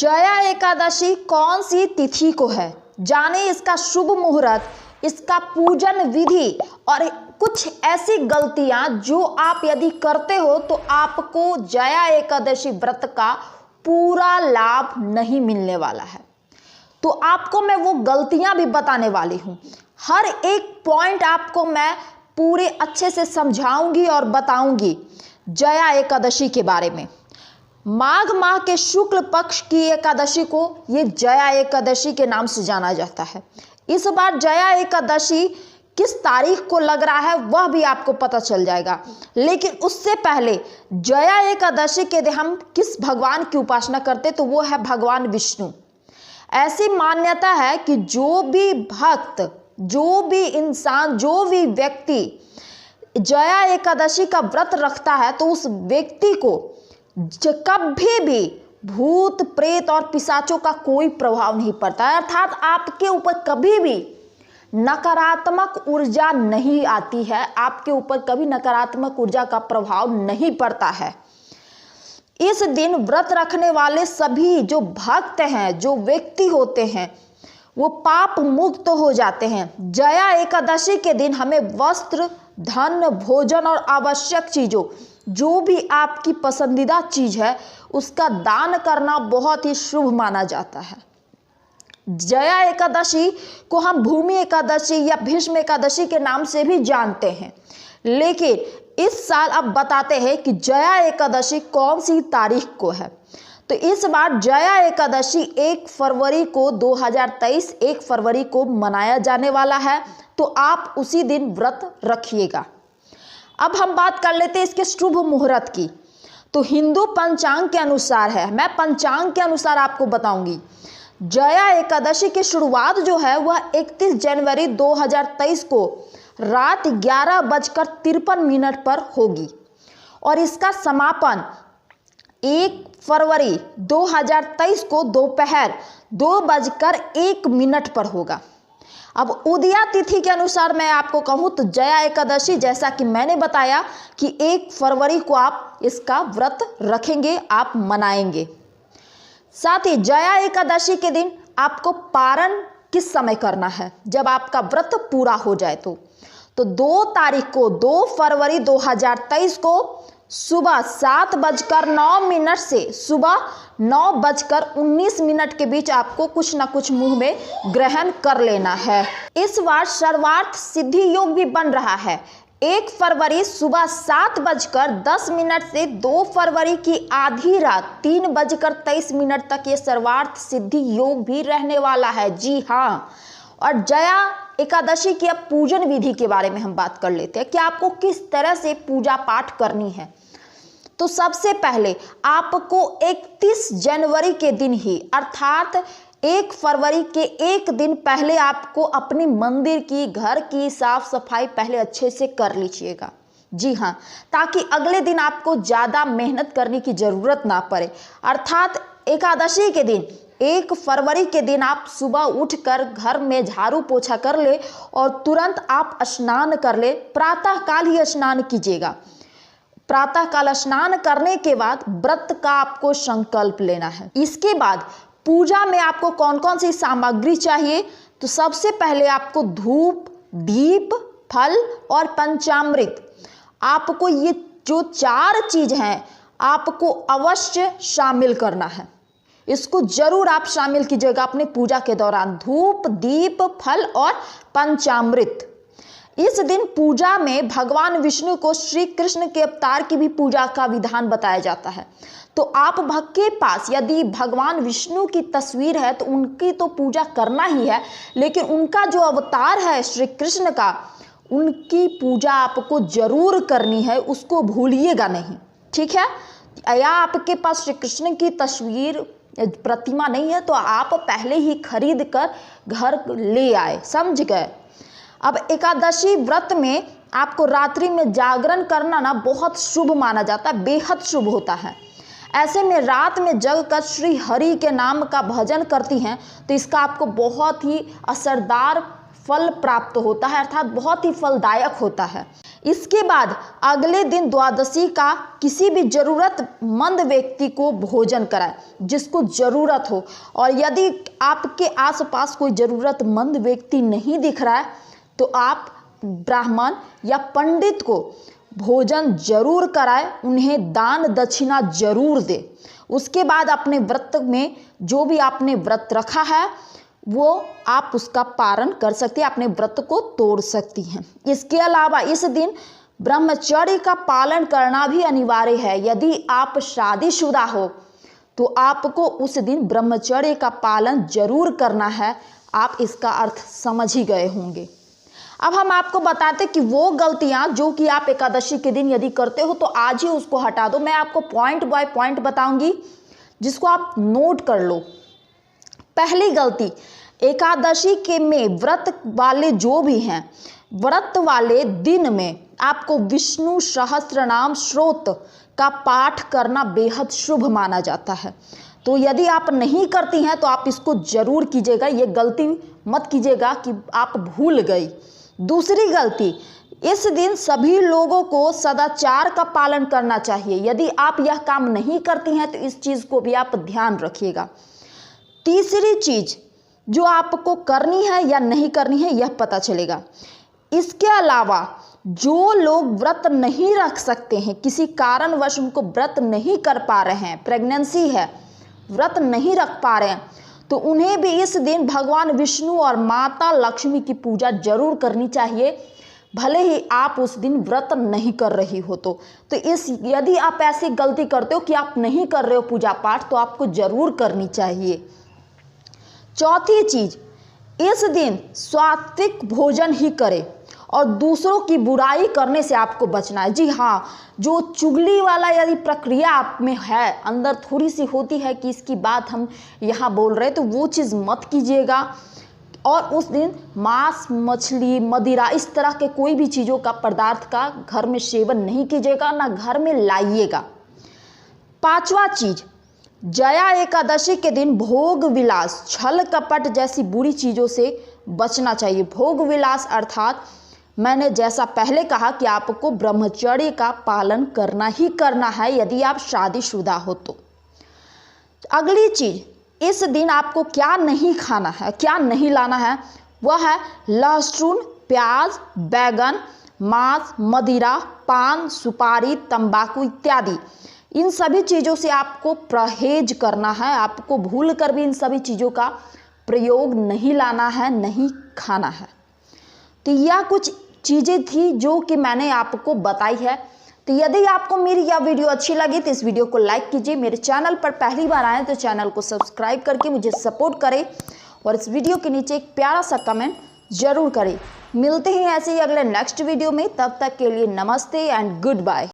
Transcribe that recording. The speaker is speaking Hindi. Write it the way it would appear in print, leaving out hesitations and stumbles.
जया एकादशी कौन सी तिथि को है, जाने इसका शुभ मुहूर्त, इसका पूजन विधि और कुछ ऐसी गलतियां जो आप यदि करते हो तो आपको जया एकादशी व्रत का पूरा लाभ नहीं मिलने वाला है। तो आपको मैं वो गलतियां भी बताने वाली हूं। हर एक पॉइंट आपको मैं पूरे अच्छे से समझाऊंगी और बताऊंगी जया एकादशी के बारे में। माघ माह के शुक्ल पक्ष की एकादशी को ये जया एकादशी के नाम से जाना जाता है। इस बार जया एकादशी किस तारीख को लग रहा है वह भी आपको पता चल जाएगा, लेकिन उससे पहले जया एकादशी के दिन हम किस भगवान की उपासना करते तो वो है भगवान विष्णु। ऐसी मान्यता है कि जो भी भक्त, जो भी इंसान, जो भी व्यक्ति जया एकादशी का व्रत रखता है तो उस व्यक्ति को कभी भी भूत प्रेत और पिशाचों का कोई प्रभाव नहीं पड़ता है, अर्थात आपके ऊपर कभी भी नकारात्मक ऊर्जा नहीं आती है, आपके ऊपर कभी नकारात्मक ऊर्जा का प्रभाव नहीं पड़ता है। इस दिन व्रत रखने वाले सभी जो भक्त हैं, जो व्यक्ति होते हैं, वो पाप मुक्त हो जाते हैं। जया एकादशी के दिन हमें वस्त्र, धन, भोजन और आवश्यक चीज़ों, जो भी आपकी पसंदीदा चीज़ है, उसका दान करना बहुत ही शुभ माना जाता है। जया एकादशी को हम भूमि एकादशी या भीष्म एकादशी के नाम से भी जानते हैं, लेकिन इस साल अब बताते हैं कि जया एकादशी कौन सी तारीख को है। तो इस बार जया एकादशी 1 फरवरी को 2023 1 फरवरी को मनाया जाने वाला है, तो आप उसी दिन व्रत रखिएगा। अब हम बात कर लेते हैं इसके शुभ मुहूर्त की। तो हिंदू पंचांग के अनुसार है, मैं पंचांग के अनुसार आपको बताऊंगी। जया एकादशी की शुरुआत जो है वह 31 जनवरी 2023 को रात 11:53 पर होगी और इसका समापन 1 फरवरी 2023 को दोपहर 2:01 पर होगा। अब उदया तिथि के अनुसार मैं आपको कहूँ तो जया एकादशी, जैसा कि मैंने बताया कि 1 फरवरी को आप इसका व्रत रखेंगे, आप मनाएंगे। साथ ही जया एकादशी के दिन आपको पारण किस समय करना है, जब आपका व्रत पूरा हो जाए तो 2 तारीख को 2 फरवरी 2023 को सुबह 7:09 से सुबह 9:19 के बीच आपको कुछ ना कुछ मुंह में ग्रहण कर लेना है। इस बार सर्वार्थ सिद्धि योग भी बन रहा है। 1 फरवरी सुबह 7:10 से 2 फरवरी की आधी रात 3:23 तक ये सर्वार्थ सिद्धि योग भी रहने वाला है। जी हाँ। और जया एकादशी की अब पूजन विधि के बारे में हम बात कर लेते हैं कि आपको किस तरह से पूजा पाठ करनी है। तो सबसे पहले आपको 31 जनवरी के दिन ही, अर्थात 1 फरवरी के एक दिन पहले आपको अपनी मंदिर की, घर की साफ सफाई पहले अच्छे से कर लीजिएगा। जी हाँ, ताकि अगले दिन आपको ज़्यादा मेहनत करने की ज़रूरत ना पड़े। अर्थात एकादशी के दिन 1 फरवरी के दिन आप सुबह उठकर घर में झाड़ू पोछा कर ले और तुरंत आप स्नान कर ले। प्रातःकाल ही स्नान कीजिएगा। प्रातःकाल स्नान करने के बाद व्रत का आपको संकल्प लेना है। इसके बाद पूजा में आपको कौन कौन सी सामग्री चाहिए, तो सबसे पहले आपको धूप, दीप, फल और पंचामृत, आपको ये जो 4 चीज हैं आपको अवश्य शामिल करना है। इसको जरूर आप शामिल कीजिएगा अपने पूजा के दौरान, धूप, दीप, फल और पंचामृत। इस दिन पूजा में भगवान विष्णु को श्री कृष्ण के अवतार की भी पूजा का विधान बताया जाता है। तो आप भक्त के पास यदि भगवान विष्णु की तस्वीर है तो उनकी तो पूजा करना ही है, लेकिन उनका जो अवतार है श्री कृष्ण का, उनकी पूजा आपको जरूर करनी है, उसको भूलिएगा नहीं। ठीक है। या आपके पास श्री कृष्ण की तस्वीर, प्रतिमा नहीं है तो आप पहले ही खरीद कर घर ले आए, समझ गए। अब एकादशी व्रत में आपको रात्रि में जागरण करना ना बहुत शुभ माना जाता है, बेहद शुभ होता है। ऐसे में रात में जगकर श्री हरि के नाम का भजन करती हैं तो इसका आपको बहुत ही असरदार फल प्राप्त होता है, अर्थात बहुत ही फलदायक होता है। इसके बाद अगले दिन द्वादशी का किसी भी ज़रूरतमंद व्यक्ति को भोजन कराएं जिसको ज़रूरत हो, और यदि आपके आसपास कोई ज़रूरतमंद व्यक्ति नहीं दिख रहा है तो आप ब्राह्मण या पंडित को भोजन जरूर कराएं, उन्हें दान दक्षिणा जरूर दें। उसके बाद अपने व्रत में जो भी आपने व्रत रखा है वो आप उसका पालन कर सकती हैं, अपने व्रत को तोड़ सकती हैं। इसके अलावा इस दिन ब्रह्मचर्य का पालन करना भी अनिवार्य है। यदि आप शादीशुदा हो तो आपको उस दिन ब्रह्मचर्य का पालन जरूर करना है। आप इसका अर्थ समझ ही गए होंगे। अब हम आपको बताते कि वो गलतियां जो कि आप एकादशी के दिन यदि करते हो तो आज ही उसको हटा दो। मैं आपको पॉइंट बाय पॉइंट बताऊंगी जिसको आप नोट कर लो। पहली गलती, एकादशी के में व्रत वाले जो भी हैं, व्रत वाले दिन में आपको विष्णु सहस्त्रनाम स्तोत्र का पाठ करना बेहद शुभ माना जाता है। तो यदि आप नहीं करती हैं तो आप इसको जरूर कीजिएगा, ये गलती मत कीजिएगा कि आप भूल गई। दूसरी गलती, इस दिन सभी लोगों को सदाचार का पालन करना चाहिए। यदि आप यह काम नहीं करती हैं तो इस चीज़ को भी आप ध्यान रखिएगा। तीसरी चीज जो आपको करनी है या नहीं करनी है यह पता चलेगा। इसके अलावा जो लोग व्रत नहीं रख सकते हैं, किसी कारणवश उनको व्रत नहीं कर पा रहे हैं, प्रेगनेंसी है, व्रत नहीं रख पा रहे हैं, तो उन्हें भी इस दिन भगवान विष्णु और माता लक्ष्मी की पूजा जरूर करनी चाहिए, भले ही आप उस दिन व्रत नहीं कर रही हो तो यदि आप ऐसी गलती करते हो कि आप नहीं कर रहे हो पूजा पाठ तो आपको जरूर करनी चाहिए। चौथी चीज, इस दिन सात्विक भोजन ही करें और दूसरों की बुराई करने से आपको बचना है। जी हाँ, जो चुगली वाला यदि प्रक्रिया आप में है, अंदर थोड़ी सी होती है कि इसकी बात हम यहाँ बोल रहे हैं, तो वो चीज़ मत कीजिएगा। और उस दिन मांस, मछली, मदिरा, इस तरह के कोई भी चीज़ों का पदार्थ का घर में सेवन नहीं कीजिएगा, ना घर में लाइएगा। पांचवा चीज, जया एकादशी के दिन भोग विलास, छल कपट जैसी बुरी चीज़ों से बचना चाहिए। भोग विलास अर्थात मैंने जैसा पहले कहा कि आपको ब्रह्मचर्य का पालन करना ही करना है यदि आप शादीशुदा हो तो। अगली चीज, इस दिन आपको क्या नहीं खाना है, क्या नहीं लाना है, वह है लहसुन, प्याज, बैगन, मांस, मदिरा, पान, सुपारी, तंबाकू इत्यादि। इन सभी चीज़ों से आपको परहेज करना है। आपको भूल कर भी इन सभी चीज़ों का प्रयोग नहीं लाना है, नहीं खाना है। तो यह कुछ चीज़ें थी जो कि मैंने आपको बताई है। तो यदि आपको मेरी यह वीडियो अच्छी लगी तो इस वीडियो को लाइक कीजिए। मेरे चैनल पर पहली बार आए तो चैनल को सब्सक्राइब करके मुझे सपोर्ट करें और इस वीडियो के नीचे एक प्यारा सा कमेंट जरूर करें। मिलते हैं ऐसे ही अगले नेक्स्ट वीडियो में, तब तक के लिए नमस्ते एंड गुड बाय।